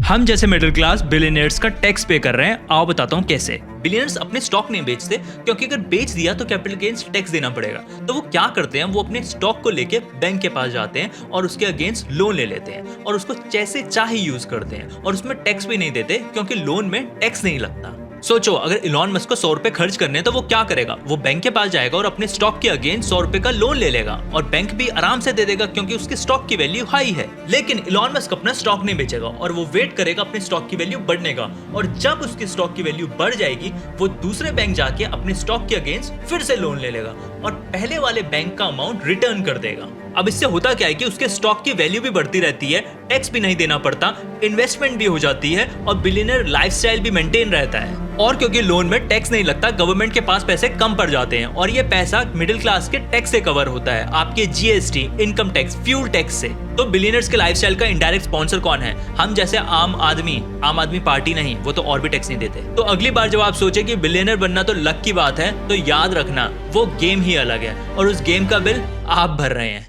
हम जैसे middle class billionaires का टैक्स पे कर रहे हैं। आओ बताता हूँ कैसे। बिलियनर्स अपने स्टॉक नहीं बेचते क्योंकि अगर बेच दिया तो कैपिटल गेन्स टैक्स देना पड़ेगा। तो वो क्या करते हैं, वो अपने स्टॉक को लेके बैंक के पास जाते हैं और उसके अगेंस्ट लोन ले लेते हैं और उसको जैसे चाहे यूज करते हैं और उसमें टैक्स भी नहीं देते क्योंकि लोन में टैक्स नहीं लगता। सोचो, अगर इलॉन मस्क को 100 रुपए खर्च करने हैं तो वो क्या करेगा, वो बैंक के पास जाएगा और अपने स्टॉक के अगेंस्ट 100 रुपए का लोन ले लेगा और बैंक भी आराम से दे देगा क्योंकि उसके स्टॉक की वैल्यू हाई है। लेकिन इलॉन मस्क अपना स्टॉक नहीं बेचेगा और वो वेट करेगा अपने स्टॉक की वैल्यू बढ़ने का, और जब उसके स्टॉक की वैल्यू बढ़ जाएगी वो दूसरे बैंक जाके अपने स्टॉक के अगेंस्ट फिर से लोन ले लेगा और पहले वाले बैंक का अमाउंट रिटर्न कर देगा। अब इससे होता क्या है कि उसके स्टॉक की वैल्यू भी बढ़ती रहती है, टैक्स भी नहीं देना पड़ता, इन्वेस्टमेंट भी हो जाती है और बिलियनर लाइफस्टाइल भी मेंटेन रहता है। और क्योंकि लोन में टैक्स नहीं लगता, गवर्नमेंट के पास पैसे कम पड़ जाते हैं और ये पैसा मिडिल क्लास के टैक्स से कवर होता है, आपके GST, income tax, fuel tax से। तो बिलियनर्स के लाइफस्टाइल का इनडायरेक्ट स्पॉन्सर कौन है? हम जैसे आम आदमी पार्टी नहीं, वो तो और भी टैक्स नहीं देते। तो अगली बार जब आप सोचे कि बिलियनर बनना तो लक की बात है, तो याद रखना वो गेम ही अलग है और उस गेम का बिल आप भर रहे हैं।